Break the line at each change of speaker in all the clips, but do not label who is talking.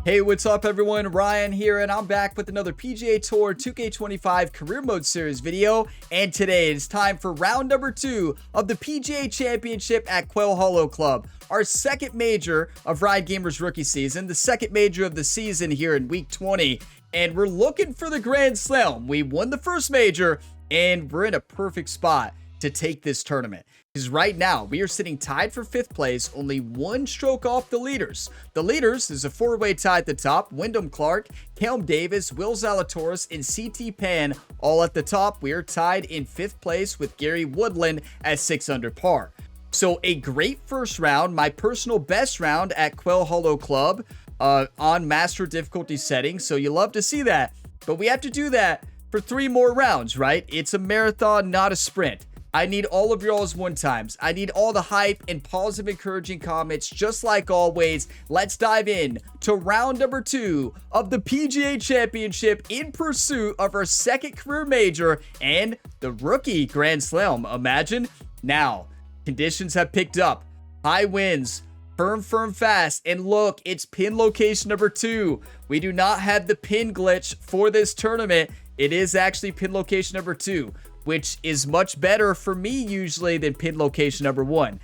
Hey, what's up everyone? Ryan here, and I'm back with another PGA Tour 2K25 Career Mode Series video. And today it's time for round number 2 of the PGA Championship at Quail Hollow Club. Our second major of Ryan Gamer's rookie season, the second major of the season here in week 20. And we're looking for the Grand Slam. We won the first major, and we're in a perfect spot to take this tournament. Because right now, we are sitting tied for 5th place, only one stroke off the leaders. The leaders is a 4-way tie at the top. Wyndham Clark, Cam Davis, Will Zalatoris, and CT Pan all at the top. We are tied in 5th place with Gary Woodland at 6 under par. So a great first round, my personal best round at Quail Hollow Club on master difficulty settings. So you love to see that. But we have to do that for 3 more rounds, right? It's a marathon, not a sprint. I need all of y'all's one times. I need all the hype and positive encouraging comments just like always. Let's dive in to round number 2 of the PGA Championship in pursuit of our second career major and the rookie Grand Slam. Imagine. Now, conditions have picked up. High winds, firm, fast. And look, it's pin location number 2. We do not have the pin glitch for this tournament. It is actually pin location number 2. Which is much better for me usually than pin location number 1.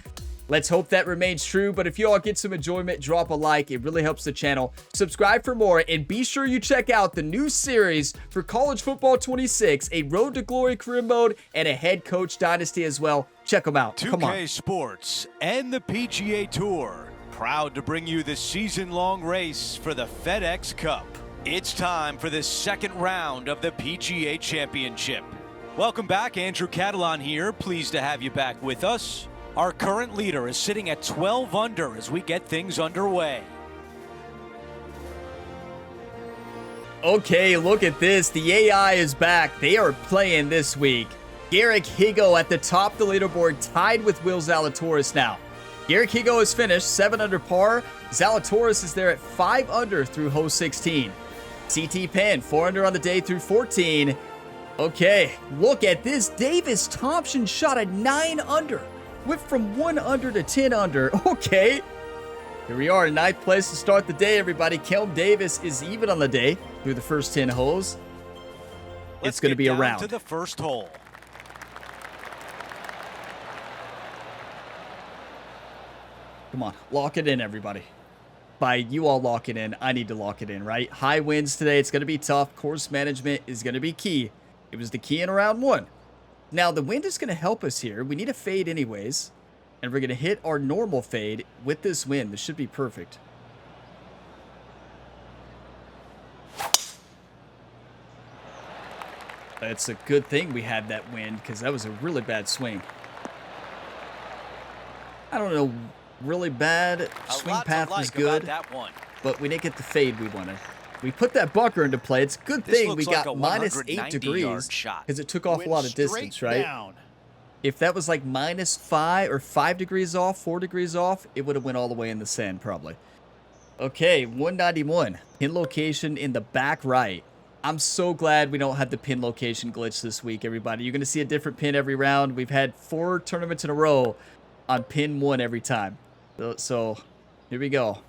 Let's hope that remains true, but if you all get some enjoyment, drop a like. It really helps the channel. Subscribe for more, and be sure you check out the new series for College Football 26, a Road to Glory career mode, and a head coach dynasty as well. Check them out. Come on.
2K Sports and the PGA Tour, proud to bring you the season-long race for the FedEx Cup. It's time for the second round of the PGA Championship. Welcome back, Andrew Catalan here. Pleased to have you back with us. Our current leader is sitting at 12 under as we get things underway.
Okay, look at this. The AI is back. They are playing this week. Garrick Higo at the top of the leaderboard, tied with Will Zalatoris now. Garrick Higo has finished 7 under par. Zalatoris is there at 5 under through hole 16. CT Pan, 4 under on the day through 14. Okay, look at this. Davis Thompson shot a 9 under. Went from 1 under to 10 under. Okay. Here we are, 9th place to start the day, everybody. Cam Davis is even on the day through the first 10 holes. It's going to be a round.
To the first hole.
Come on, lock it in, everybody. By you all lock it in, I need to lock it in, right? High winds today. It's going to be tough. Course management is going to be key. It was the key in round 1. Now, the wind is going to help us here. We need a fade anyways. And we're going to hit our normal fade with this wind. This should be perfect. It's a good thing we had that wind because that was a really bad swing. I don't know, really bad. Swing path was good, but we didn't get the fade we wanted. We put that bunker into play. It's a good thing we got minus 8 degrees because it took off a lot of distance, right? If that was like minus 5 or 5 degrees off, 4 degrees off, it would have went all the way in the sand probably. Okay, 191. Pin location in the back right. I'm so glad we don't have the pin location glitch this week, everybody. You're going to see a different pin every round. We've had 4 tournaments in a row on pin 1 every time. So here we go.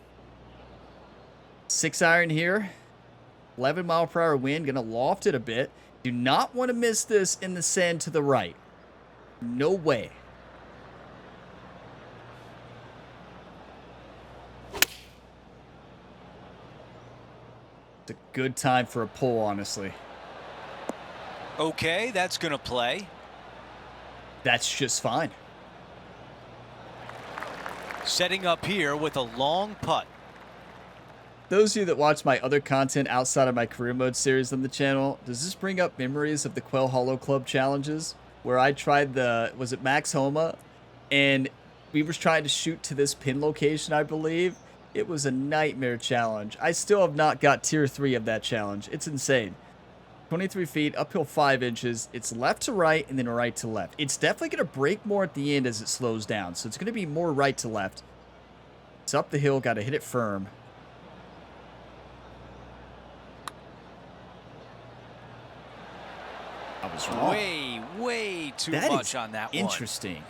6 iron here. 11 mile per hour wind, gonna loft it a bit. Do not want to miss this in the sand to the right. No way. It's a good time for a pull, honestly.
Okay, that's gonna play.
That's just fine.
Setting up here with a long putt.
Those of you that watch my other content outside of my career mode series on the channel, does this bring up memories of the Quail Hollow Club challenges where I tried was it Max Homa, and we were trying to shoot to this pin location, I believe. It was a nightmare challenge. I still have not got tier 3 of that challenge. It's insane. 23 feet, uphill 5 inches. It's left to right and then right to left. It's definitely going to break more at the end as it slows down, so it's going to be more right to left. It's up the hill, got to hit it firm. I was wrong.
Way too much on that one.
Interesting.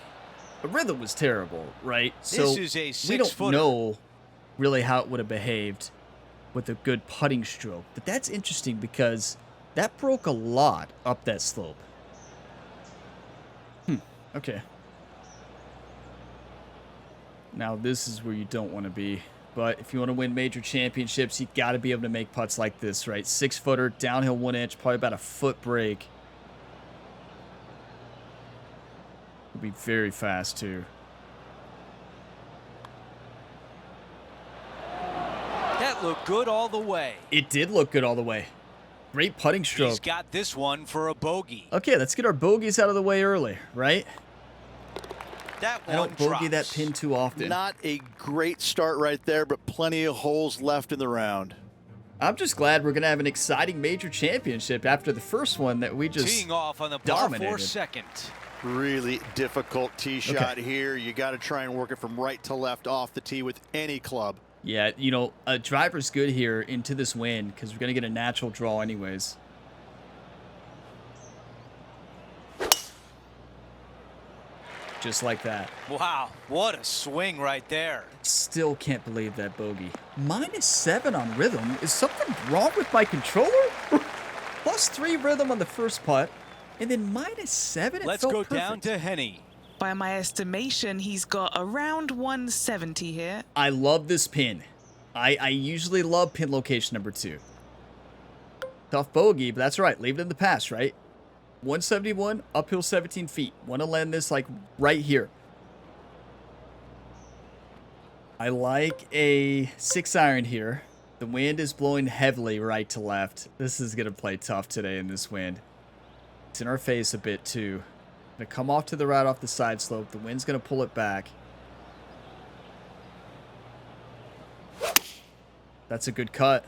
The rhythm was terrible, right?
This is a 6-footer.
We don't know really how it would have behaved. with a good putting stroke. But that's interesting because that broke a lot up that slope. Okay. Now this is where you don't want to be. But if you want to win major championships, you got to be able to make putts like this, right? 6-footer, downhill 1 inch, probably about a foot break. It'll be very fast too.
That looked good all the way.
It did look good all the way. Great putting stroke.
He's got this one for a bogey.
Okay, let's get our bogeys out of the way early, right?
That one
I don't bogey
drops.
that pin too often.
Not a great start right there, but plenty of holes left in the round.
I'm just glad we're going to have an exciting major championship after the first one that we just
Teeing off on the par 4
dominated.
second.
Really difficult tee shot here. You got to try and work it from right to left off the tee with any club.
Yeah, you know, a driver's good here into this wind because we're going to get a natural draw anyways. Just like that.
Wow, what a swing right there.
Still can't believe that bogey. -7 on rhythm. Is something wrong with my controller? +3 rhythm on the first putt, and then -7. It
Let's
felt
go
perfect.
down to Henny.
By my estimation, he's got around 170 here.
I love this pin. I usually love pin location number 2. Tough bogey, but that's right. Leave it in the past, right? 171, uphill 17 feet. Want to land this like right here. I like a 6-iron here. The wind is blowing heavily right to left. This is going to play tough today in this wind. It's in our face a bit too. Gonna come off to the right off the side slope. The wind's going to pull it back. That's a good cut.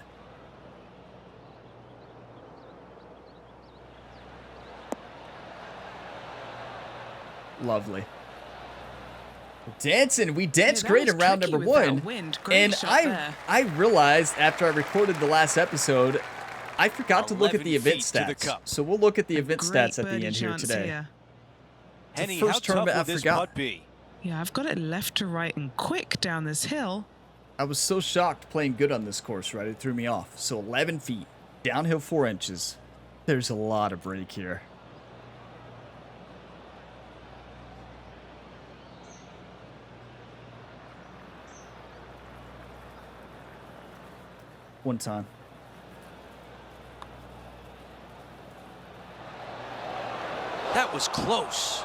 Lovely. Dancing. We danced
that
great
was
in round
tricky
number
with that
1.
wind. Great
And
shot
I
there.
realized after I recorded the last episode, I forgot to look at the
11
event
feet to the
stats.
cup.
So we'll look at the event
Great
stats at the
birdie
end here
chance
today.
here.
Henny,
first
how tough
tournament
will
I
this
forgot.
putt be?
Yeah, I've got it left to right and quick down this hill.
I was so shocked playing good on this course, right? It threw me off. So 11 feet, downhill 4 inches. There's a lot of break here. One time.
That was close.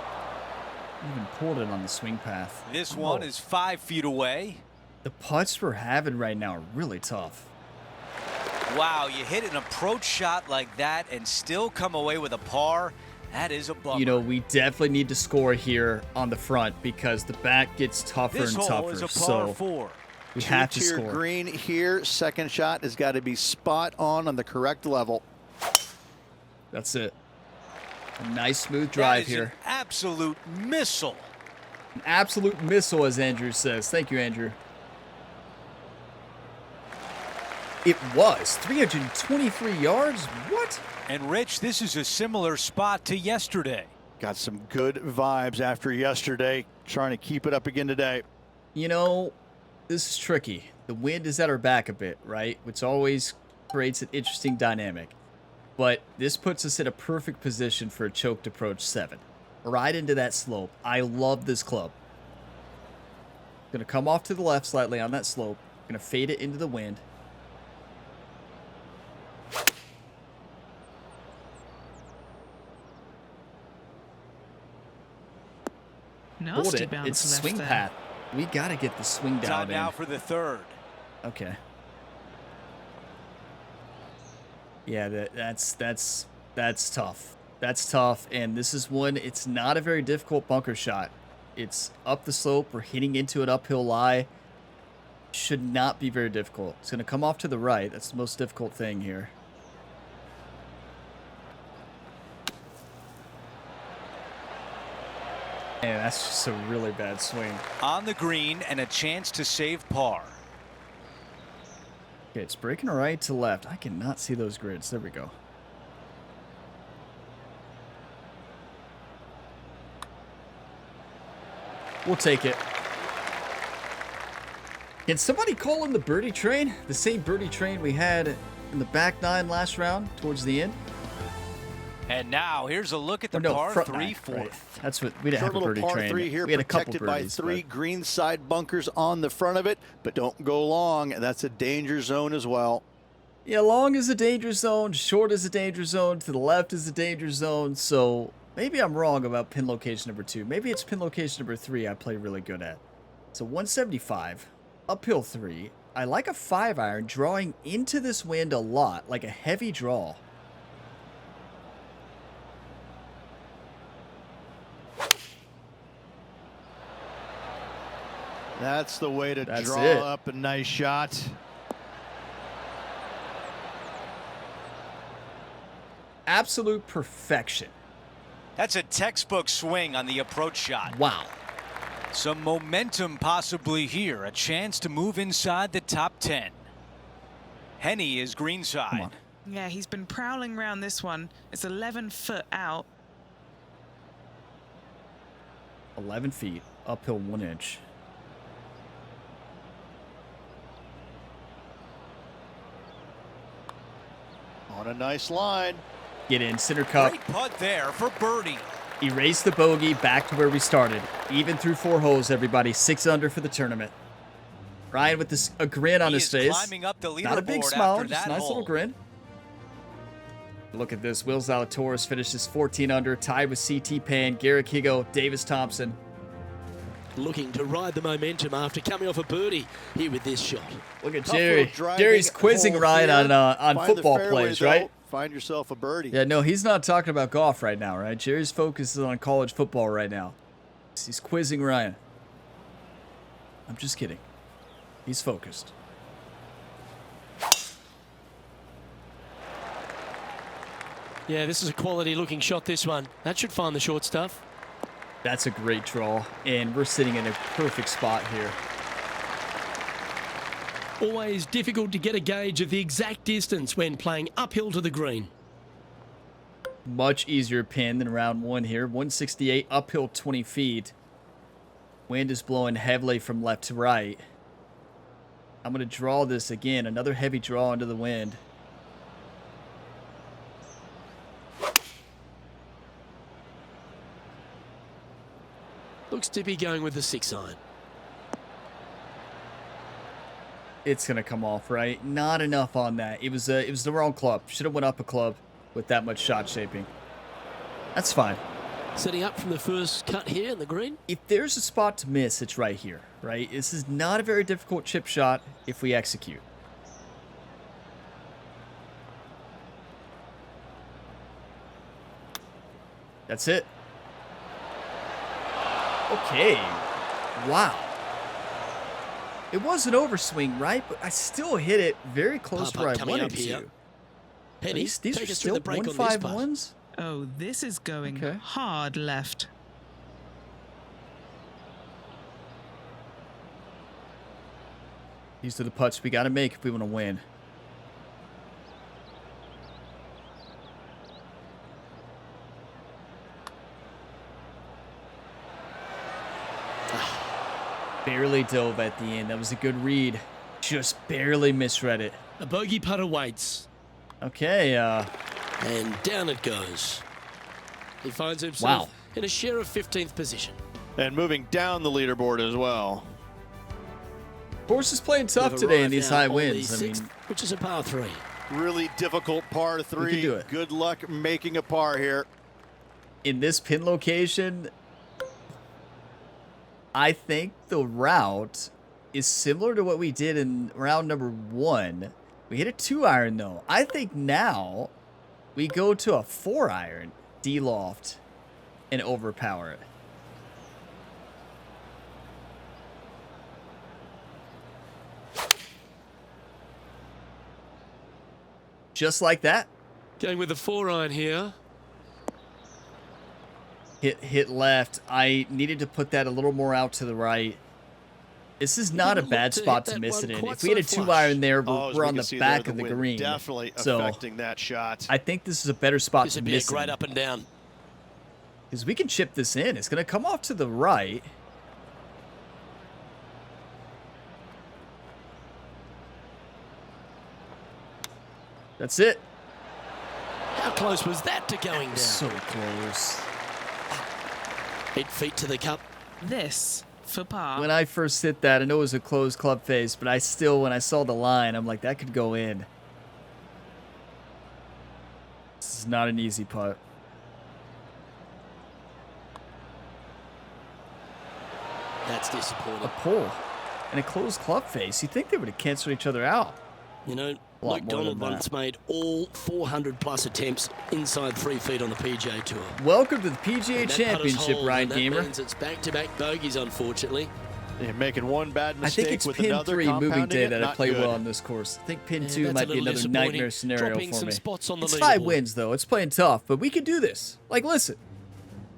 Even pulled it on the swing path.
This one is 5 feet away.
The putts we're having right now are really tough.
Wow, you hit an approach shot like that and still come away with a par. That is a bummer.
You know, we definitely need to score here on the front because the back gets tougher
this
and
hole
tougher.
is a par
So
4.
we have to
Two-tier
score.
green here. Second shot has got to be spot on the correct level.
That's it. A nice smooth
That
drive
is
here.
an absolute missile.
An absolute missile, as Andrew says. Thank you, Andrew. It was 323 yards. What?
And Rich, this is a similar spot to yesterday.
Got some good vibes after yesterday. Trying to keep it up again today.
You know, this is tricky. The wind is at our back a bit, right? Which always creates an interesting dynamic. But this puts us in a perfect position for a choked approach 7. Right into that slope. I love this club. Gonna come off to the left slightly on that slope. Gonna fade it into the wind. Hold
Nasty
it.
bounce
It's
left
swing
there.
path. We gotta get the swing
Time
dialed in.
now for the third.
Okay. Yeah, that's tough. That's tough, and this is one. It's not a very difficult bunker shot. It's up the slope. We're hitting into an uphill lie. Should not be very difficult. It's gonna come off to the right. That's the most difficult thing here. Man, that's just a really bad swing.
On the green and a chance to save par.
Okay, it's breaking right to left. I cannot see those grids. There we go. We'll take it. Can somebody call in the birdie train? The same birdie train we had in the back nine last round towards the end?
And now here's a look at the
Or no,
par
front
3
nine,
fourth.
right. That's what we didn't
Short
have a
little
birdie
par
train.
3 here,
We had a couple
protected by
birdies,
3
but-
greenside bunkers on the front of it, but don't go long. That's a danger zone as well.
Yeah, long is a danger zone, short is a danger zone, to the left is a danger zone, so maybe I'm wrong about pin location number 2. Maybe it's pin location number 3 I play really good at. So 175, uphill 3. I like a 5-iron drawing into this wind a lot, like a heavy draw.
That's the way to
That's
draw
it.
up a nice shot.
Absolute perfection.
That's a textbook swing on the approach shot.
Wow.
Some momentum possibly here. A chance to move inside the top 10. Henny is
Come
greenside.
on.
Yeah, he's been prowling around this one. It's 11 foot out.
11 feet, uphill 1 inch.
On a nice line.
Get in, center cup.
Great putt there for birdie.
Erase the bogey, back to where we started. Even through 4 holes, everybody. 6 under for the tournament. Ryan with this a grin on
He
his
is
face.
climbing up the
Not a big
leaderboard
smile,
after
just
that
a nice
hole.
little grin. Look at this. Will Zalatoris finishes 14 under, tied with CT Pan, Garrick Higo, Davis Thompson.
Looking to ride the momentum after coming off a birdie here with this shot.
Look at
Tough
Jerry.
little driving
Jerry's quizzing
hole
Ryan
here.
on
Find the
football
fairways
plays, right?
out, Find yourself a birdie.
Yeah, no, he's not talking about golf right now, right? Jerry's focus is on college football right now. He's quizzing Ryan. I'm just kidding. He's focused.
Yeah, this is a quality looking shot, this one. That should find the short stuff.
That's a great draw, and we're sitting in a perfect spot here.
Always difficult to get a gauge of the exact distance when playing uphill to the green.
Much easier pin than round 1 here. 168, uphill 20 feet. Wind is blowing heavily from left to right. I'm going to draw this again. Another heavy draw into the wind.
Looks to be going with the 6-iron.
It's going to come off, right? Not enough on that. It was the wrong club. Should have went up a club with that much shot shaping. That's fine.
Setting up from the first cut here in the green.
If there's a spot to miss, it's right here, right? This is not a very difficult chip shot if we execute. That's it. Okay. Wow. It was an overswing, right? But I still hit it very close to
Par
where I
putt coming
wanted
up here.
to.
Penny,
These
take
are
us through
still
the break on this
151s?
Oh, this is going
Okay.
hard left.
These are the putts we got to make if we want to win. Barely dove at the end. That was a good read. Just barely misread it.
A bogey putt awaits.
Okay,
And down it goes. He finds himself
Wow.
in a share of 15th position.
And moving down the leaderboard as well.
course is playing tough
We've
today in
arrived
these
now
high
on the
winds. I mean,
sixth, which is a par 3.
Really difficult par 3.
do it.
Good luck making a par here.
in this pin location, I think the route is similar to what we did in round number 1. We hit a 2-iron though. I think now we go to a 4-iron, D-loft, and overpower it. Just like that.
Going with the 4-iron here.
Hit left. I needed to put that a little more out to the right. This is not a
Didn't
bad
look to
spot
hit
to
that
miss
one
it in.
quite
If we had a
so
2-iron
flush.
there,
Oh, as
we're
we
on
can
the
see
back
there,
of the
wind
green.
Definitely
So
affecting that shot.
I think this is a better spot
This
to
would be a
miss
great
in.
up and down.
Because we can chip this in. It's going to come off to the right. That's it.
How close was that to going down?
So close.
8 feet to the cup.
This for par.
When I first hit that, I know it was a closed club face, but I still, when I saw the line, I'm like, that could go in. This is not an easy putt.
That's disappointing.
A pull and a closed club face. You'd think they would have canceled each other out.
You know,
lot
Luke
more
Donald
than that.
once made all 400-plus attempts inside 3 feet on the PGA Tour.
Welcome to the PGA
And that putter's
Championship,
hold,
Ryan
and that
Gamer.
means it's back-to-back bogeys, unfortunately.
You're making one bad
I
mistake
think it's
with
pin
another,
3 moving
compounding
day
it,
that I
not
play
good.
well on this course. I think pin 2
that's
might
a
be
little
another
disappointing.
nightmare scenario
Dropping
for
some
me.
spots on the
It's 5
leaderboard.
wins, though. It's playing tough, but we can do this. Like, listen,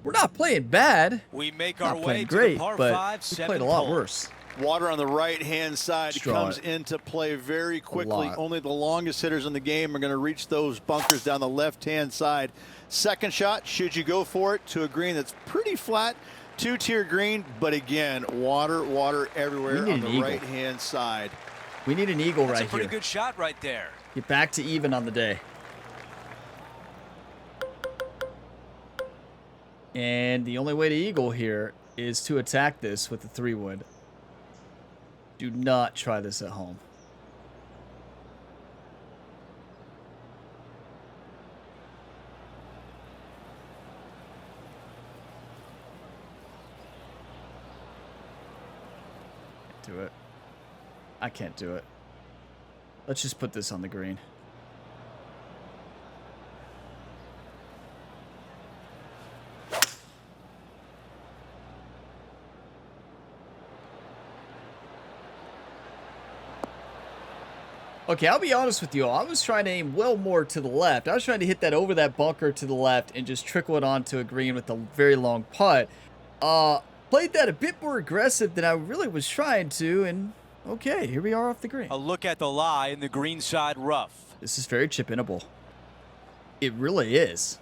we're not playing bad.
We make our
Not
way
playing
to
great,
the par
but
5
we
7th
played a lot
hole.
worse.
Water on the right-hand side
Straw
comes
it.
into play very quickly.
lot.
Only the longest hitters in the game are going to reach those bunkers down the left-hand side. Second shot, should you go for it, to a green that's pretty flat, 2-tier green, but again, water everywhere
We need
on
an
the
eagle.
right-hand side.
We need an eagle
That's
right
a pretty
here.
good shot right there.
Get back to even on the day. And the only way to eagle here is to attack this with the 3-wood. Do not try this at home. Do it. I can't do it. Let's just put this on the green. Okay, I'll be honest with you all. I was trying to aim well more to the left. I was trying to hit that over that bunker to the left and just trickle it onto a green with a very long putt. Played that a bit more aggressive than I really was trying to, and okay, here we are off the green.
A look at the lie in the green side rough.
This is very chip-inable. It really is.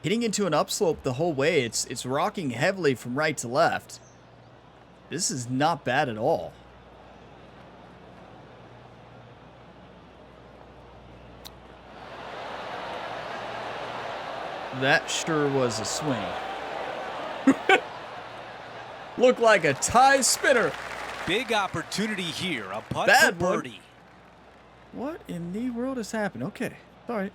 Hitting into an upslope the whole way, it's rocking heavily from right to left. This is not bad at all. That sure was a swing. Looked like a tie spinner.
Big opportunity here. A putt
Bad
for
one.
birdie.
What in the world has happened? Okay, all right.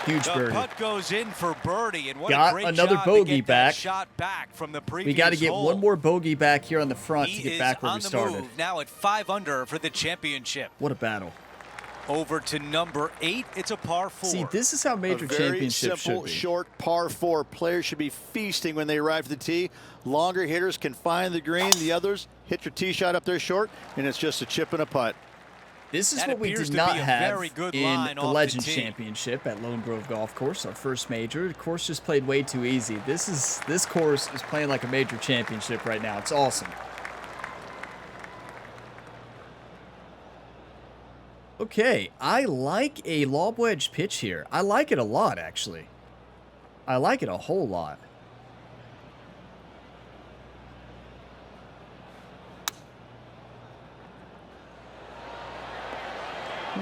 Huge
The
birdie.
putt goes in for birdie, and what
Got
a great
another
job to
bogey
get
back.
that shot back from the previous
We got to get
hole.
one more bogey back here on the front
He
to get
is
back where
on
we
the
started.
move now at 5 under for the championship.
What a battle.
Over to number 8. It's a par 4.
See, this is how major
A very
championships
simple,
should be.
short par 4. Players should be feasting when they arrive to the tee. Longer hitters can find the green. The others hit your tee shot up there short, and it's just a chip and a putt.
This is
That
what we
appears
did
to
not
be a
have
very good
in
line
the
off the
Legends
tee.
Championship at Lone Grove Golf Course, our first major. The course just played way too easy. This course is playing like a major championship right now. It's awesome. Okay, I like a lob wedge pitch here. I like it a lot, actually. I like it a whole lot.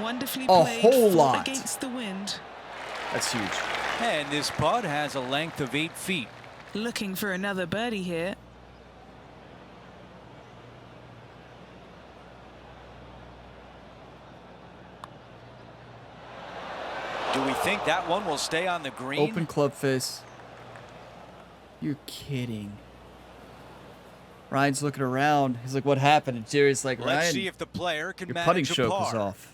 Wonderfully
A
played,
whole
fought
lot.
against the wind.
That's huge.
And this putt has a length of 8 feet.
Looking for another birdie here.
Do we think that one will stay on the green?
Open club face. You're kidding. Ryan's looking around. He's like, what happened? And Jerry's like,
Let's
Ryan,
see if the player can
your
manage
putting
a
stroke
par.
was off.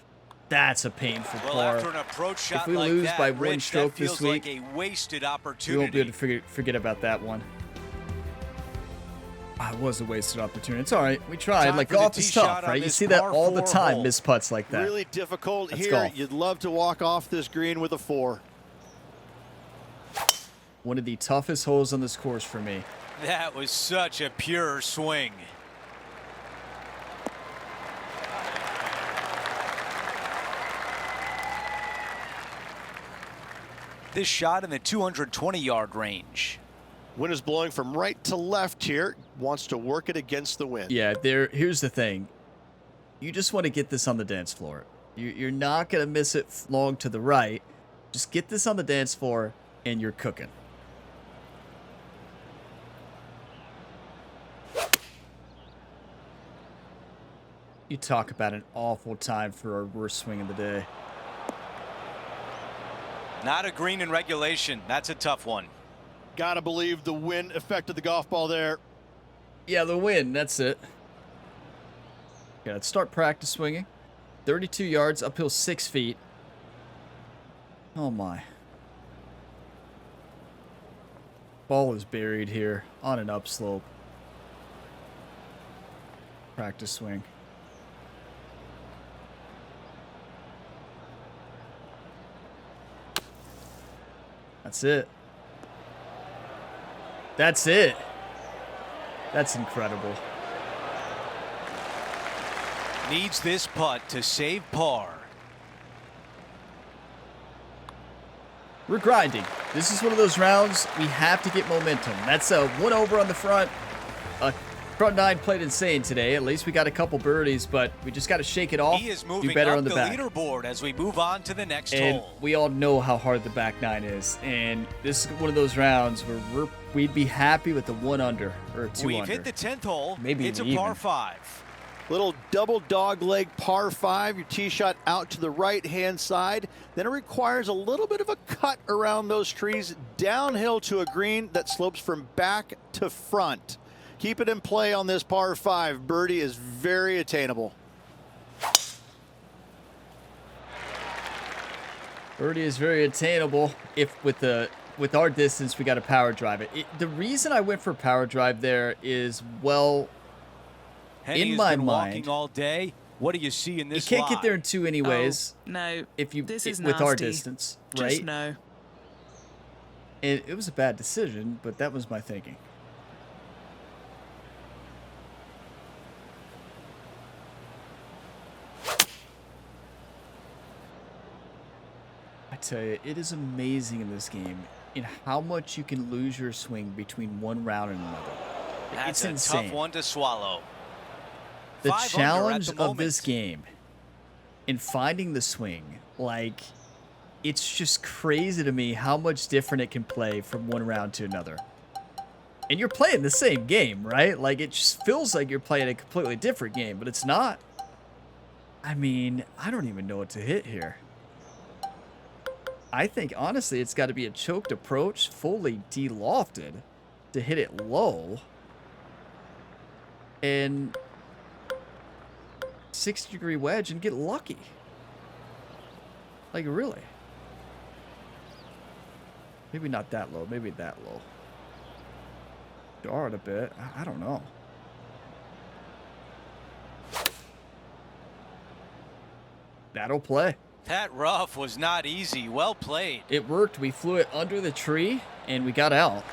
That's a painful
Well,
par.
after an approach shot
we
like
lose
that,
by one
Rich,
stroke
that
this
feels
week,
like a wasted
We
opportunity.
won't be able to forget about that one. Ah, it was a wasted opportunity. It's all right. We tried.
Time
Like,
for the
golf
tee
is
shot
tough,
on
right? You
this
see that
par
all the
4
time,
hole.
miss putts like that.
Really difficult
That's
here.
golf.
You'd love to walk off this green with a 4.
One of the toughest holes on this course for me.
That was such a pure swing. This shot in the 220-yard range.
Wind is blowing from right to left here. Wants to work it against the wind.
Yeah, here's the thing. You just want to get this on the dance floor. You're not going to miss it long to the right. Just get this on the dance floor, and you're cooking. You talk about an awful time for our worst swing of the day.
Not a green in regulation. That's a tough one.
Gotta believe the wind affected the golf ball there.
Yeah, the wind, that's it. Okay, let's start practice swinging. 32 yards, uphill 6 feet. Oh my. Ball is buried here on an upslope. Practice swing. That's it. That's it. That's incredible.
Needs this putt to save par.
We're grinding. This is one of those rounds we have to get momentum. That's a 1 over on the front. Front 9 played insane today. At least we got a couple birdies, but we just got to shake it off.
He is moving
do better
up
on the back.
leaderboard as we move on to the next
And
hole.
we all know how hard the back 9 is. And this is one of those rounds where we'd be happy with the 1 under or 2
We've
under.
hit the 10th hole.
Maybe
it's a
even.
par 5.
Little double dog leg par 5. Your tee shot out to the right-hand side. Then it requires a little bit of a cut around those trees downhill to a green that slopes from back to front. Keep it in play on this par 5. Birdie is very attainable.
Birdie is very attainable. If with our distance, we got to power drive it. The reason I went for power drive there is, well,
Henny
in
has
my
been
mind,
walking all day. What do you see in
you
this
can't get
lie?
there in 2 anyways.
Oh, no.
If you
This is
with our
nasty.
distance,
Just
right?
no.
It was a bad decision, but that was my thinking. I tell you, it is amazing in this game in how much you can lose your swing between one round and another.
That's
It's
a
insane.
tough one to swallow.
The
5 under at
challenge
the
of this
moment.
game in finding the swing, like, it's just crazy to me how much different it can play from one round to another. And you're playing the same game, right? Like, it just feels like you're playing a completely different game, but it's not. I mean, I don't even know what to hit here. I think, honestly, it's got to be a choked approach, fully de-lofted, to hit it low. And 60-degree wedge and get lucky. Like, really. Maybe not that low. Maybe that low. Jar it a bit. I don't know. That'll play.
That rough was not easy. Well played.
It worked. We flew it under the tree, and we got out.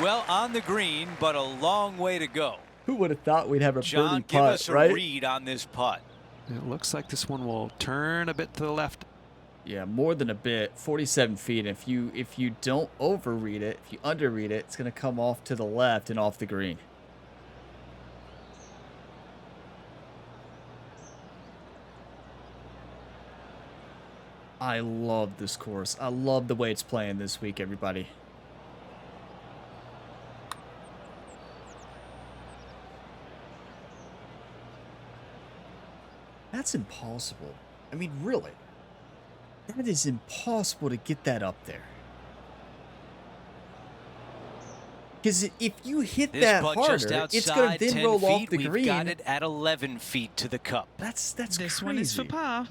Well, on the green, but a long way to go.
Who would have thought we'd have a
John,
birdie
give
putt,
us a
right?
read on this putt.
It looks like this one will turn a bit to the left.
Yeah, more than a bit. 47 feet. If you don't overread it, if you underread it, it's going to come off to the left and off the green. I love this course. I love the way it's playing this week, everybody. That's impossible. I mean, really. That is impossible to get that up there. Because if you hit
This
that
putt
harder,
just outside
it's going to then
10
roll
feet.
off the
We've
green.
got it at 11 feet to the cup.
That's
This
crazy.
one is for par.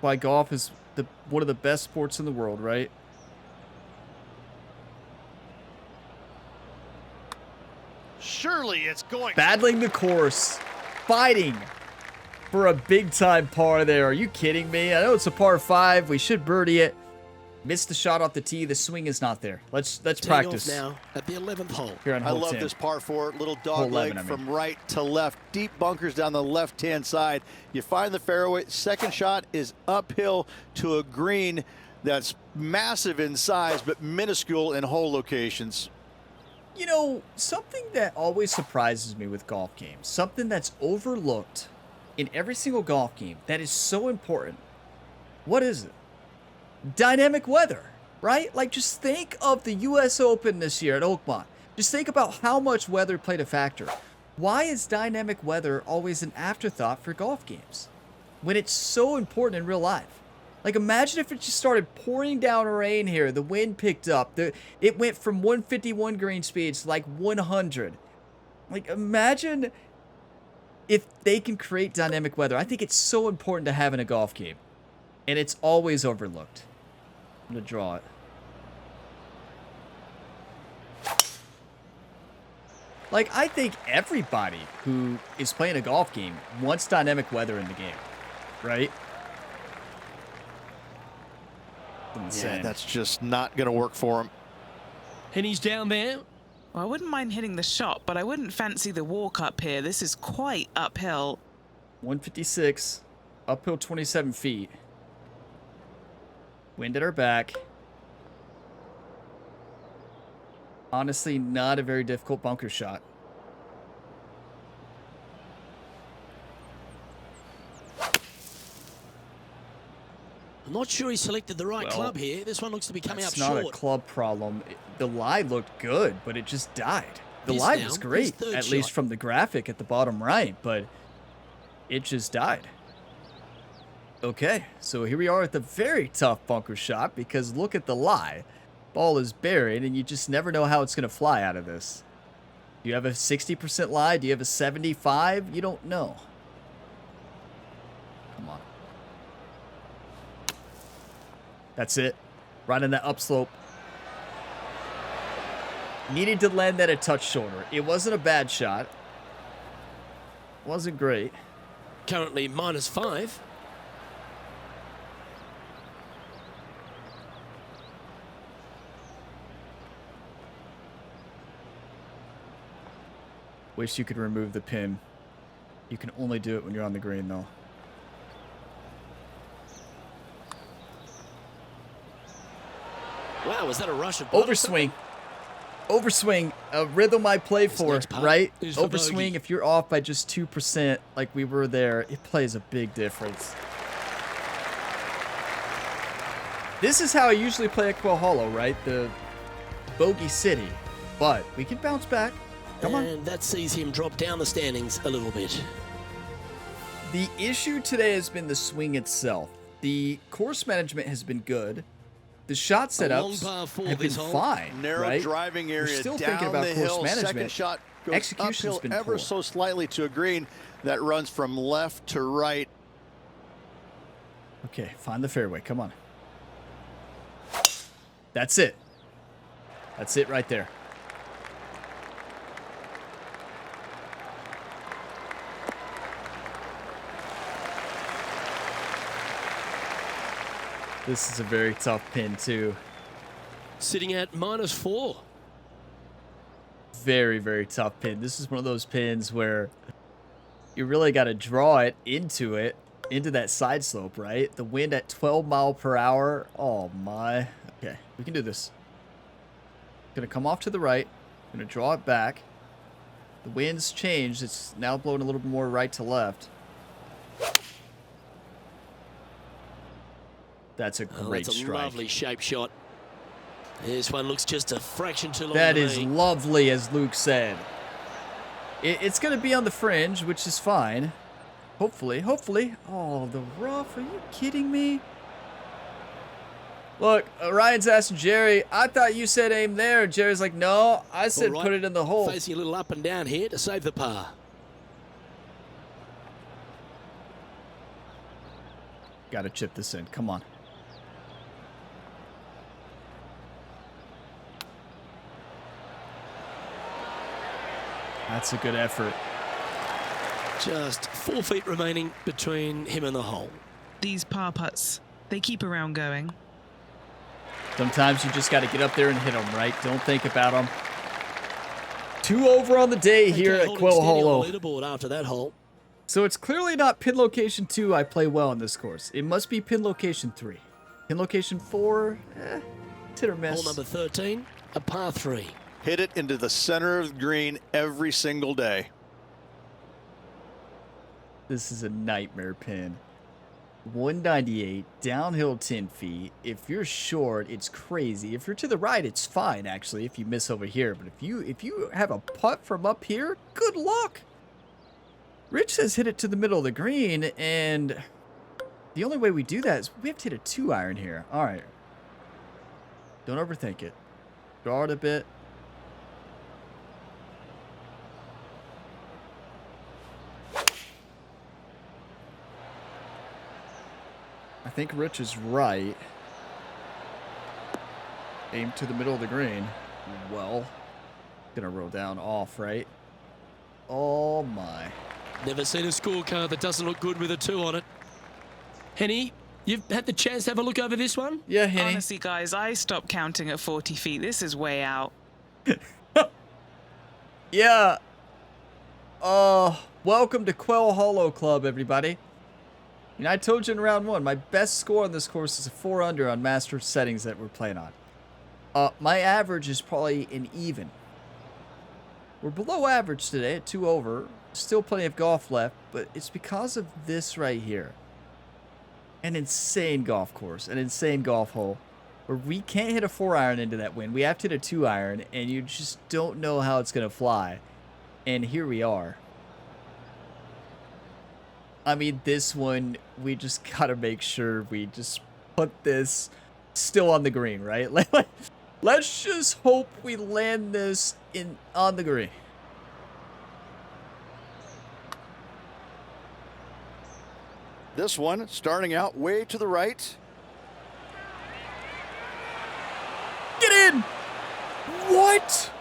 Why golf is one of the best sports in the world, right?
Surely it's going.
Battling the course, fighting for a big time par there. Are you kidding me? I know it's a par 5. We should birdie it. Missed the shot off the tee. The swing is not there. Let's
Teeing
practice
off now at the 11th hole.
here on
I
hole
love
10.
this par 4, little
Hole
dog
11,
leg
I
from
mean.
right to left, deep bunkers down the left-hand side. You find the fairway. Second shot is uphill to a green that's massive in size but minuscule in hole locations.
You know, something that always surprises me with golf games, something that's overlooked in every single golf game that is so important. What is it? Dynamic weather, right? Like, just think of the U.S. Open this year at Oakmont. Just think about how much weather played a factor. Why is dynamic weather always an afterthought for golf games when it's so important in real life? Like, imagine if it just started pouring down rain here. The wind picked up. It went from 151 green speeds to like 100. Like, imagine if they can create dynamic weather. I think it's so important to have in a golf game. And it's always overlooked. I'm going to draw it. Like, I think everybody who is playing a golf game wants dynamic weather in the game, right? Insane.
Yeah, that's just not going to work for him.
And he's down there.
Well, I wouldn't mind hitting the shot, but I wouldn't fancy the walk up here. This is quite uphill.
156, uphill 27 feet. Wind at our back. Honestly, not a very difficult bunker shot.
I'm not sure he selected the right
Well,
club here. This one looks to be coming up
It's not
short.
a club problem. The lie looked good, but it just died. The
This
lie
now,
was
his
great,
third
at least
shot.
from the graphic at the bottom right, but it just died. Okay, so here we are at the very tough bunker shot because look at the lie. Ball is buried, and you just never know how it's going to fly out of this. Do you have a 60% lie? Do you have a 75? You don't know. Come on. That's it. Right on that upslope. Needed to land that a touch shorter. It wasn't a bad shot. Wasn't great.
Currently -5.
Wish you could remove the pin. You can only do it when you're on the green, though.
Wow, was that a rush of butter?
Overswing. Overswing. A rhythm I play for,
next putt
right?
is for
Overswing,
bogey.
if you're off by just 2%, like we were there, it plays a big difference. This is how I usually play at Quail Hollow, right? The bogey city. But we can bounce back. Come on.
And that sees him drop down the standings a little bit.
The issue today has been the swing itself. The course management has been good. The shot
A long
setups
par four
have been
this hole.
fine,
Narrow
right?
driving
We're
area
still
down
thinking about
the
course
hill.
management.
Second shot goes
Execution's
uphill
been
ever
poor.
so slightly to a green that runs from left to right.
Okay, find the fairway. Come on. That's it. That's it right there. This is a very tough pin, too.
Sitting at -4.
Very, very tough pin. This is one of those pins where you really got to draw it, into that side slope, right? The wind at 12 mile per hour. Oh, my. Okay, we can do this. Gonna come off to the right. Gonna draw it back. The wind's changed. It's now blowing a little bit more right to left. That's a
Oh,
great
that's a
strike.
lovely shape shot. This one looks just a fraction too long.
That
to
is
me.
lovely, as Luke said. It's going to be on the fringe, which is fine. Hopefully. Hopefully. Oh, the rough. Are you kidding me? Look, Ryan's asking Jerry, I thought you said aim there. Jerry's like, no, I said
All right,
put it in the hole.
Facing a little up and down here to save the par.
Got to chip this in. Come on. That's a good effort.
Just 4 feet remaining between him and the hole.
These par putts, they keep a round going.
Sometimes you just got to get up there and hit them, right? Don't think about them. 2 over on the day here at Quail Hollow.
Leaderboard after that hole.
So it's clearly not pin location 2 I play well in this course. It must be pin location 3. Pin location 4, it's hit or miss.
Hole number 13, a par 3.
Hit it into the center of the green every single day.
This is a nightmare pin. 198, downhill 10 feet. If you're short, it's crazy. If you're to the right, it's fine, actually, if you miss over here. But if you have a putt from up here, good luck. Rich says hit it to the middle of the green, and the only way we do that is we have to hit a 2-iron here. All right. Don't overthink it. Draw it a bit. I think Rich is right. Aim to the middle of the green. Well, gonna roll down off, right? Oh my.
Never seen a scorecard that doesn't look good with a 2 on it.
Henny, you've had the chance to have a look over this one?
Yeah, Henny.
Honestly, guys, I stopped counting at 40 feet. This is way out.
Yeah. Welcome to Quail Hollow Club, everybody. You know, I told you in round 1, my best score on this course is a 4 under on master settings that we're playing on. My average is probably an even. We're below average today at 2 over. Still plenty of golf left, but it's because of this right here. An insane golf course, an insane golf hole, where we can't hit a 4-iron into that wind. We have to hit a 2-iron, and you just don't know how it's going to fly. And here we are. I mean, this one, we just got to make sure we just put this still on the green, right? Let's just hope we land this on the green.
This one starting out way to the right.
Get in! What?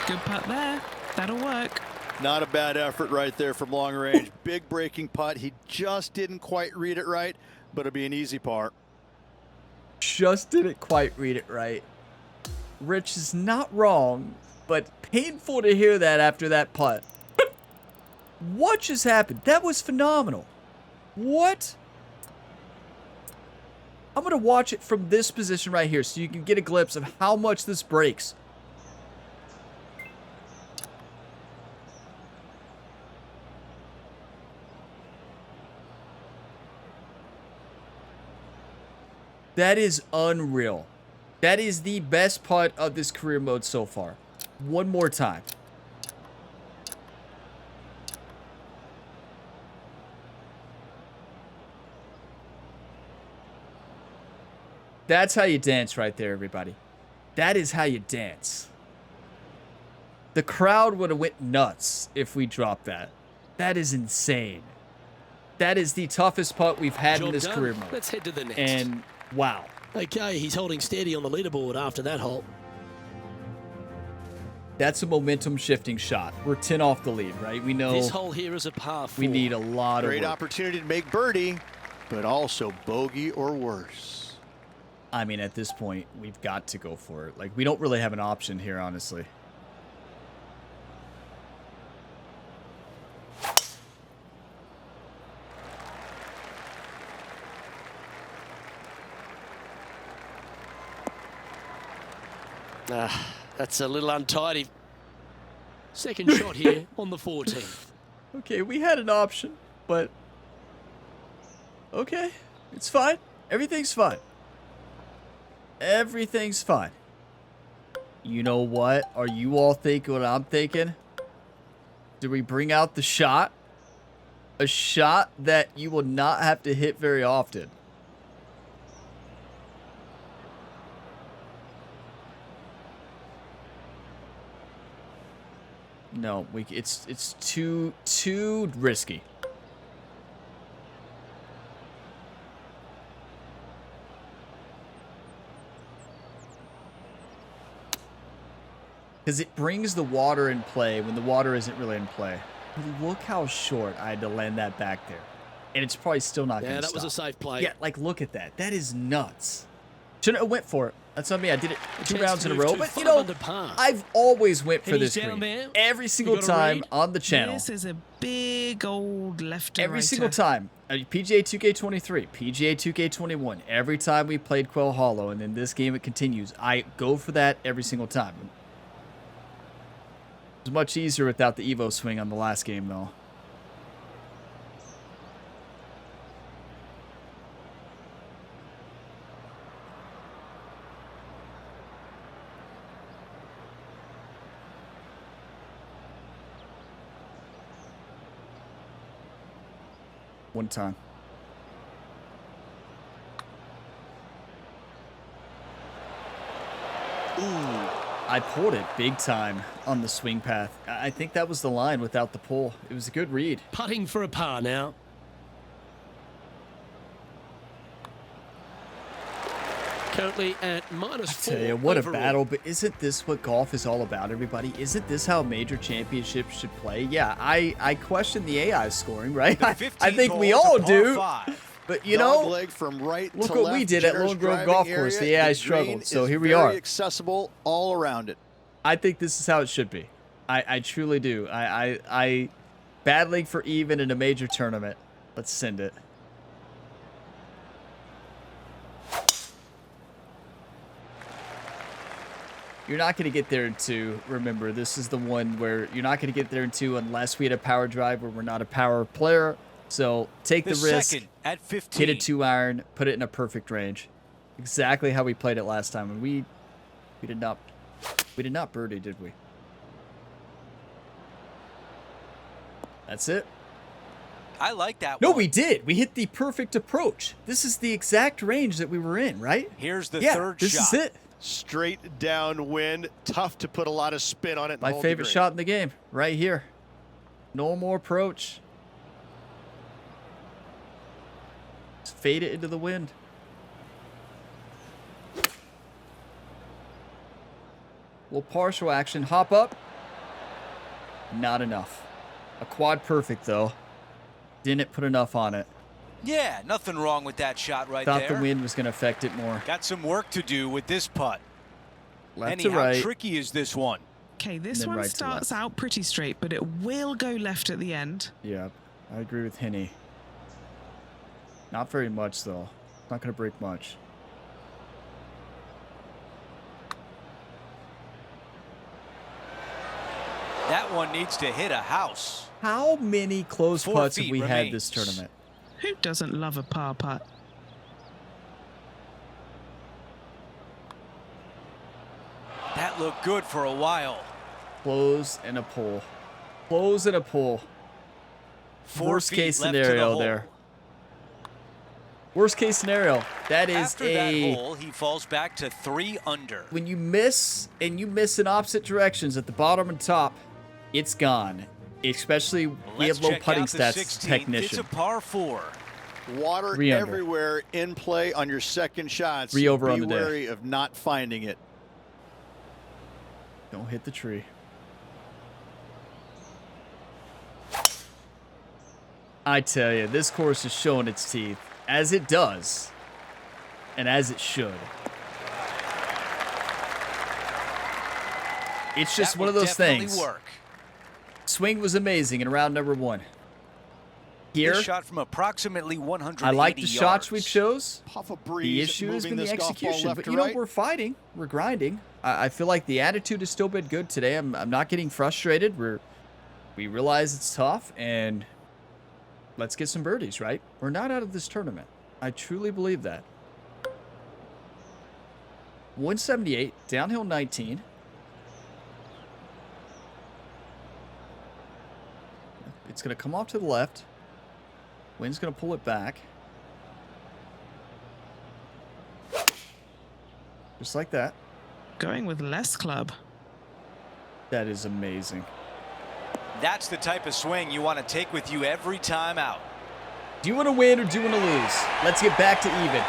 Good putt there. That'll work.
Not a bad effort right there from long range. Big breaking putt. He just didn't quite read it right, but it'll be an easy par.
Just didn't quite read it right. Rich is not wrong, but painful to hear that after that putt. What just happened? That was phenomenal. What? I'm going to watch it from this position right here so you can get a glimpse of how much this breaks. That is unreal. That is the best putt of this career mode so far. One more time. That's how you dance right there, everybody. That is how you dance. The crowd would have went nuts if we dropped that. That is insane. That is the toughest putt we've had in this career mode.
Let's head to the next.
And wow.
Okay, he's holding steady on the leaderboard after that hole.
That's a momentum shifting shot. We're 10 off the lead, right? We know
This hole here is a par 4.
we need a lot of
Great
work.
opportunity to make birdie, but also bogey or worse.
I mean, at this point, we've got to go for it. Like, we don't really have an option here, honestly.
That's a little untidy. Second shot here on the 14th.
Okay, we had an option, but okay, it's fine. Everything's fine. Everything's fine. You know what? Are you all thinking what I'm thinking? Do we bring out the shot? A shot that you will not have to hit very often. No, it's too risky. Because it brings the water in play when the water isn't really in play. Look how short I had to land that back there. And it's probably still not going to stop.
Yeah, that was a safe play.
Yeah, like, look at that. That is nuts. Shouldn't have went for it. That's on me. I did it 2
chance
rounds
to
in a
move
row.
to
But, you
5
know,
under par.
I've always went for
Henny's
this
down
green.
there.
Every
You
single
got a
time
read?
on the channel.
This is a big old left and
Every single time. PGA 2K23, PGA 2K21. Every time we played Quail Hollow, and in this game it continues. I go for that every single time. It was much easier without the Evo swing on the last game, though. One time. Ooh, I pulled it big time on the swing path. I think that was the line without the pull. It was a good read.
Putting for a par now. Currently at -4.
Tell you, what a
overall.
battle, but isn't this what golf is all about, everybody? Isn't this how major championships should play? Yeah, I question the AI scoring, right? I think we all do. But, you know,
Dogleg from right
look
to
what we
left,
did at
generous
Lone Grove
driving
Golf Course.
area.
The AI
green
struggled, so
is
here we
very
are.
accessible all around it.
I think this is how it should be. I truly do. I battling for even in a major tournament. Let's send it. You're not going to get there in 2. Remember, this is the one where you're not going to get there in 2 unless we had a power drive where we're not a power player. So take the risk,
second at 15.
hit a 2-iron, put it in a perfect range. Exactly how we played it last time. And we did not birdie, did we? That's it.
I like that
No,
one.
we did. We hit the perfect approach. This is the exact range that we were in, right?
Here's the
Yeah,
third
this
shot.
is it.
Straight downwind, tough to put a lot of spin on it. and
My
hold the
favorite
green.
shot in the game, right here. Normal approach. Just fade it into the wind. Little partial action. Hop up. Not enough. A quad perfect, though. Didn't put enough on it.
Yeah, nothing wrong with that shot right
Thought
there.
the wind was going to affect it more.
Got some work to do with this putt.
Left
Henny,
to right.
how tricky is this one?
Okay, this
then
one
right to
starts
left.
out pretty straight, but it will go left at the end.
Yeah, I agree with Henny. Not very much, though. Not going to break much.
That one needs to hit a house.
How many close
4
putts have
feet
we had
remains.
this tournament?
Who doesn't love a par putt?
That looked good for a while.
Close and a pull. Close and a pull.
4
Worst
feet
case
left to the
scenario
hole.
there. Worst case scenario. That is
After that hole, he falls back to 3 under.
when you miss and you miss in opposite directions at the bottom and top, it's gone. Especially we
Let's
have low
check
putting
out the
stats
16th.
technician.
It's a par 4.
Water
3 under.
everywhere in play on your second shots.
3 over
Be
on the day.
wary of not finding it.
Don't hit the tree. I tell you, this course is showing its teeth, as it does, and as it should. It's just
That
one of
would
those
definitely
things.
work.
Swing was amazing in round number 1. Here,
This shot from approximately 180
I like the shots we
yards.
chose.
Puff a breeze.
The issue has
moving
been the
this golf ball
execution,
left
but
to
you know,
right.
we're fighting, we're grinding. I feel like the attitude has still been good today. I'm not getting frustrated. We realize it's tough, and let's get some birdies, right? We're not out of this tournament. I truly believe that. 178, downhill 19. It's going to come off to the left. Wind's going to pull it back. Just like that.
Going with less club.
That is amazing.
That's the type of swing you want to take with you every time out.
Do you want to win or do you want to lose? Let's get back to even.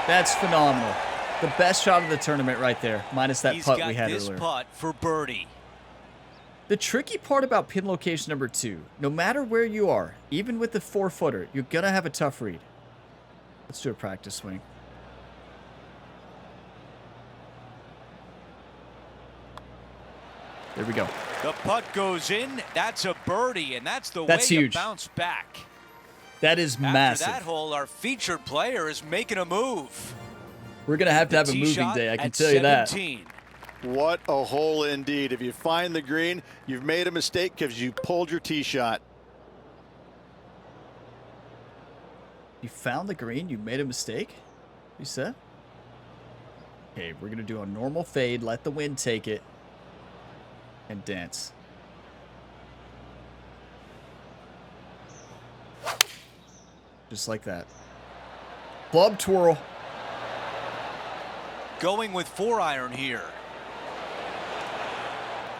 That's phenomenal. The best shot of the tournament right there, minus that
He's
putt
got
we had
this
earlier.
putt for birdie.
The tricky part about pin location number 2, no matter where you are, even with the 4-footer, you're going to have a tough read. Let's do a practice swing. There we go.
The putt goes in. That's a birdie, and that's the
That's
way
huge.
to bounce back.
That is massive.
After that hole, our featured player is making a move.
We're going to have a
Tee
moving
shot
day, I can
at
tell you that.
17.
What a hole indeed. If you find the green, you've made a mistake because you pulled your tee shot.
You found the green, you made a mistake? You said? Okay, we're going to do a normal fade, let the wind take it, and dance. Just like that. Club twirl.
Going with 4-iron here.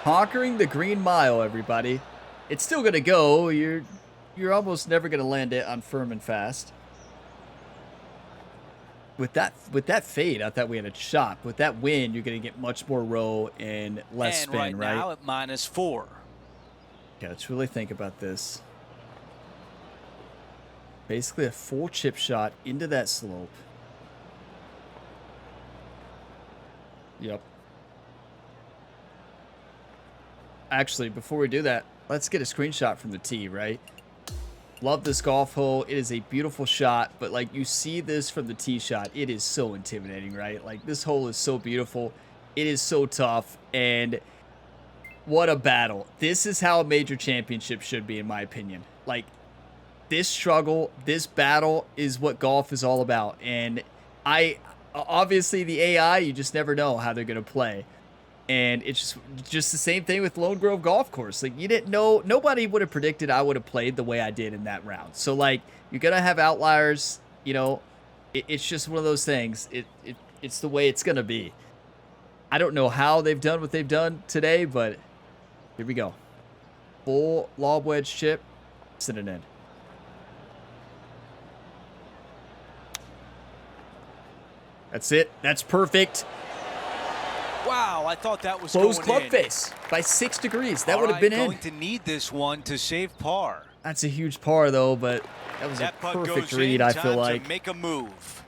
Conquering the green mile, everybody. It's still going to go. You're almost never going to land it on firm and fast. With that fade, I thought we had a shot. With that wind, you're going to get much more roll and less
And
spin, right?
now at -4.
Okay, let's really think about this. Basically a full chip shot into that slope. Yep. Actually, before we do that, let's get a screenshot from the tee, right? Love this golf hole. It is a beautiful shot, but like you see this from the tee shot, it is so intimidating, right? Like this hole is so beautiful. It is so tough, and what a battle. This is how a major championship should be, in my opinion. Like this struggle, this battle is what golf is all about. And obviously the AI, you just never know how they're going to play. And it's just the same thing with Lone Grove Golf Course. Like you didn't know, nobody would have predicted I would have played the way I did in that round. So like you're going to have outliers, you know, it's just one of those things. It's the way it's going to be. I don't know how they've done what they've done today, but here we go. Full lob wedge chip, send it in. That's it. That's perfect.
Wow, I thought that was
Close
going
club
in.
face by 6 degrees. That
All
would have
right,
been in.
going to need this one to save par.
That's a huge par, though, but that was
That
a
putt
perfect
goes
read,
in.
I
Time
feel
to
like.
make a move.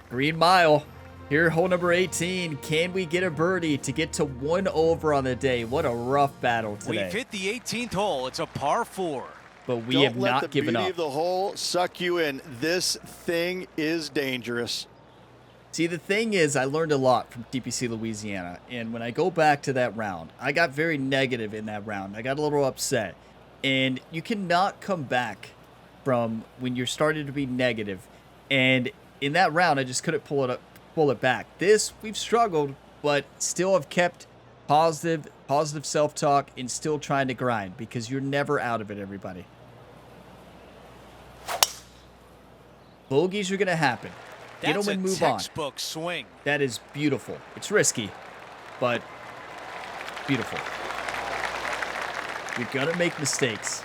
Green mile. Here, hole number 18. Can we get a birdie to get to 1 over on the day? What a rough battle today.
We've hit the 18th hole. It's a par 4.
But we
Don't
have
let
not
the
given
beauty
up.
of the hole suck you in. This thing is dangerous.
See, the thing is, I learned a lot from TPC Louisiana, and when I go back to that round, I got very negative in that round. I got a little upset, and you cannot come back from when you're starting to be negative. And in that round, I just couldn't pull it back. This, we've struggled, but still have kept positive self-talk and still trying to grind because you're never out of it, everybody. Bogeys are going to happen.
That's
Gentlemen,
a
move on.
textbook swing.
That is beautiful. It's risky, but beautiful. You're going to make mistakes.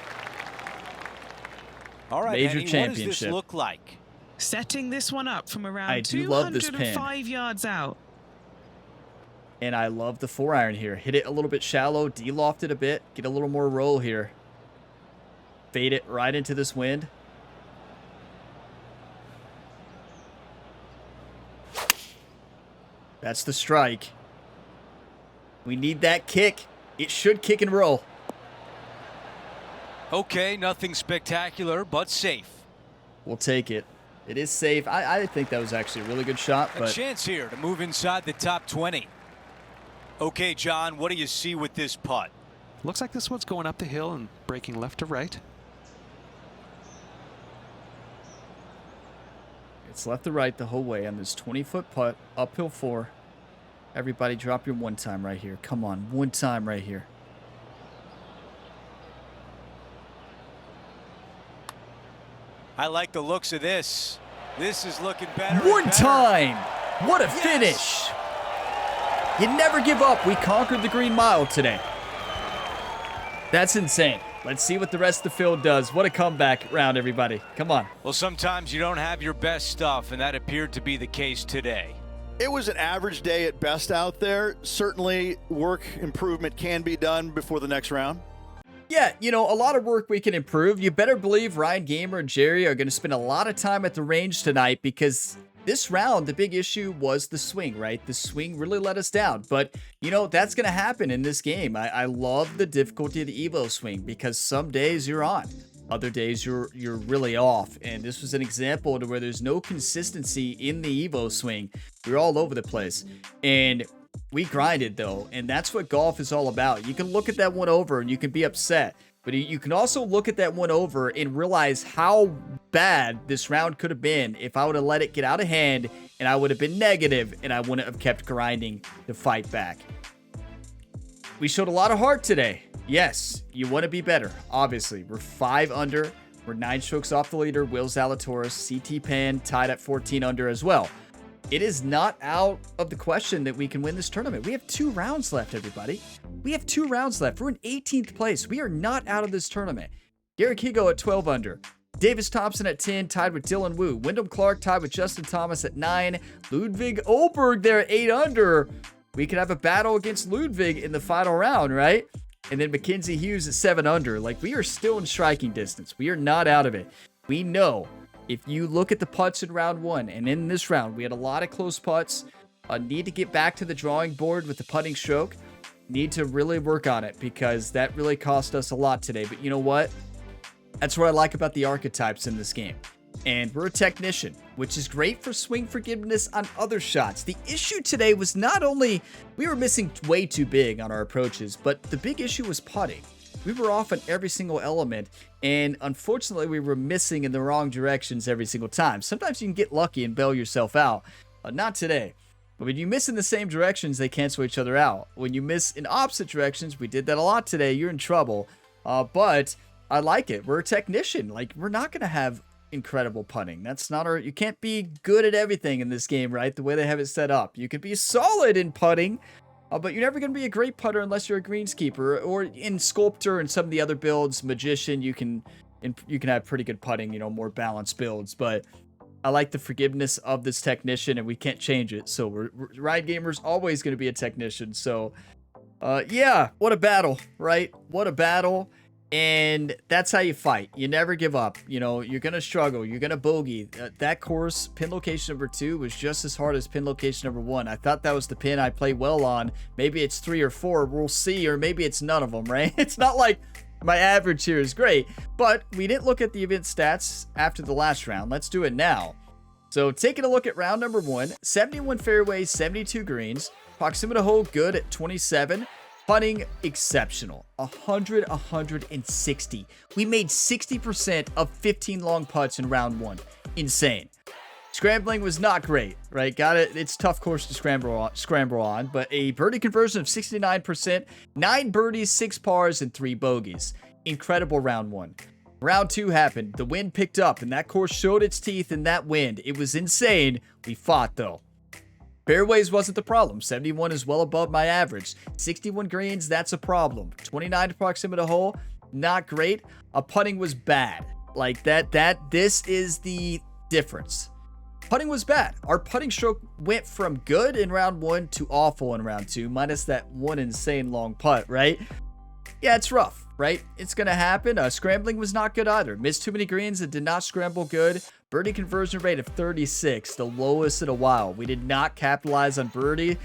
All right,
Major
Manny, what does
championship.
this look like?
Setting this one up from
I
around
do love this pin.
205 yards out.
And I love the 4-iron here. Hit it a little bit shallow, de-loft it a bit, get a little more roll here. Fade it right into this wind. That's the strike. We need that kick. It should kick and roll.
Okay, nothing spectacular, but safe.
We'll take it. It is safe. I think that was actually a really good shot.
A
But
chance here to move inside the top 20. Okay, John, what do you see with this putt?
Looks like this one's going up the hill and breaking left to right.
it's left to right the whole way on this 20-foot putt, uphill 4. Everybody drop your 1 time right here. Come on, 1 time right here.
I like the looks of this. This is looking better. and
1
better.
time! What a
Yes.
finish! You never give up. We conquered the Green Mile today. That's insane. Let's see what the rest of the field does. What a comeback round, everybody. Come on.
Well, sometimes you don't have your best stuff, and that appeared to be the case today.
It was an average day at best out there. Certainly work improvement can be done before the next round.
Yeah, you know, a lot of work we can improve. You better believe Ryan Gamer and Jerry are going to spend a lot of time at the range tonight because this round, the big issue was the swing, right? The swing really let us down. But, you know, that's going to happen in this game. I love the difficulty of the Evo swing because some days you're on. Other days you're really off. And this was an example to where there's no consistency in the Evo swing. You're all over the place. And we grinded, though. And that's what golf is all about. You can look at that one over and you can be upset. But you can also look at that one over and realize how bad this round could have been if I would have let it get out of hand and I would have been negative and I wouldn't have kept grinding to fight back. We showed a lot of heart today. Yes, you want to be better. Obviously, we're 5 under. We're 9 strokes off the leader. Will Zalatoris, CT Pan tied at 14 under as well. It is not out of the question that we can win this tournament. We have 2 rounds left, everybody. We have 2 rounds left. We're in 18th place. We are not out of this tournament. Garrick Higo at 12 under. Davis Thompson at 10, tied with Dylan Wu. Wyndham Clark tied with Justin Thomas at 9. Ludwig Oberg there at 8 under. We could have a battle against Ludwig in the final round, right? And then Mackenzie Hughes at 7 under. Like, we are still in striking distance. We are not out of it. We know if you look at the putts in round 1, and in this round, we had a lot of close putts. Need to get back to the drawing board with the putting stroke. Need to really work on it because that really cost us a lot today. But you know what? That's what I like about the archetypes in this game. And we're a technician, which is great for swing forgiveness on other shots. The issue today was not only we were missing way too big on our approaches, but the big issue was putting. We were off on every single element, and unfortunately, we were missing in the wrong directions every single time. Sometimes you can get lucky and bail yourself out. Not today. But when you miss in the same directions, they cancel each other out. When you miss in opposite directions, we did that a lot today, you're in trouble. But I like it. We're a technician. Like, we're not going to have incredible putting. That's not our... You can't be good at everything in this game, right? The way they have it set up. You can be solid in putting, but you're never going to be a great putter unless you're a greenskeeper, or in Sculptor and some of the other builds, Magician, you can have pretty good putting, you know, more balanced builds. But I like the forgiveness of this technician, and we can't change it. So Ride Gamer's always going to be a technician. So yeah, what a battle, right? What a battle. And that's how you fight. You never give up. You know, you're going to struggle. You're going to bogey. That course, pin location number 2 was just as hard as pin location number 1. I thought that was the pin I played well on. Maybe it's 3 or 4. We'll see. Or maybe it's none of them, right? It's not like my average here is great. But we didn't look at the event stats after the last round. Let's do it now. So taking a look at round number 1, 71 fairways, 72 greens. Proximity hole good at 27. Putting exceptional, 160. We made 60% of 15 long putts in round 1. Insane. Scrambling was not great, right? Got it. It's a tough course to scramble on, but a birdie conversion of 69%, 9 birdies, 6 pars, and 3 bogeys. Incredible round 1. Round 2 happened. The wind picked up, and that course showed its teeth in that wind. It was insane. We fought, though. Fairways wasn't the problem. 71 is well above my average. 61 greens, that's a problem. 29 to proximity hole, not great. Putting was bad. Like this is the difference. Putting was bad. Our putting stroke went from good in round 1 to awful in round 2, minus that one insane long putt, right? Yeah, it's rough, right? It's going to happen. Scrambling was not good either. Missed too many greens and did not scramble good. Birdie conversion rate of 36, the lowest in a while. We did not capitalize on birdie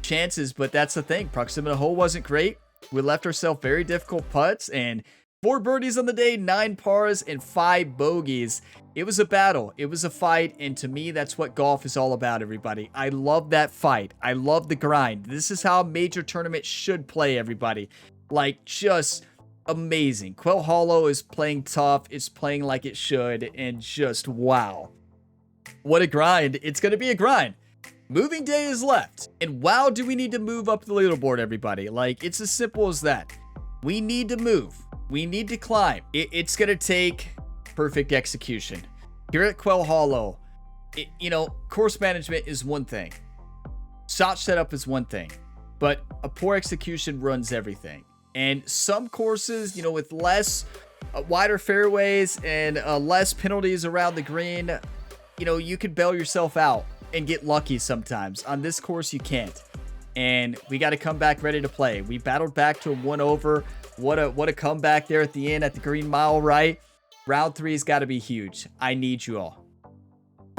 chances, but that's the thing. Proximity hole wasn't great. We left ourselves very difficult putts, and 4 birdies on the day, 9 pars, and 5 bogeys. It was a battle. It was a fight, and to me, that's what golf is all about, everybody. I love that fight. I love the grind. This is how a major tournament should play, everybody. Like, just amazing. Quail Hollow is playing tough. It's playing like it should, and just wow. What a grind. It's going to be a grind. Moving day is left, and wow, do we need to move up the leaderboard, everybody. Like, it's as simple as that. We need to move. We need to climb. It's going to take perfect execution. Here at Quail Hollow, you know, course management is one thing. Shot setup is one thing, but a poor execution runs everything. And some courses, you know, with less wider fairways and less penalties around the green, you know, you could bail yourself out and get lucky sometimes. On this course, you can't. And we got to come back ready to play. We battled back to a 1 over. What a comeback there at the end at the Green Mile, right? Round 3 has got to be huge. I need you all.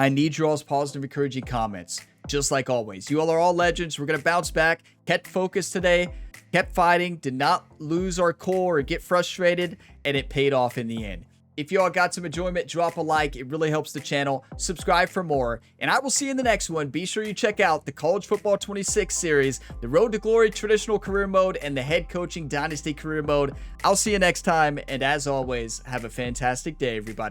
I need your all's positive, encouraging comments. Just like always, you all are all legends. We're going to bounce back, kept focused today, kept fighting, did not lose our core or get frustrated, and it paid off in the end. If you all got some enjoyment, drop a like. It really helps the channel. Subscribe for more, and I will see you in the next one. Be sure you check out the College Football 26 series, the Road to Glory Traditional Career Mode, and the Head Coaching Dynasty Career Mode. I'll see you next time, and as always, have a fantastic day, everybody.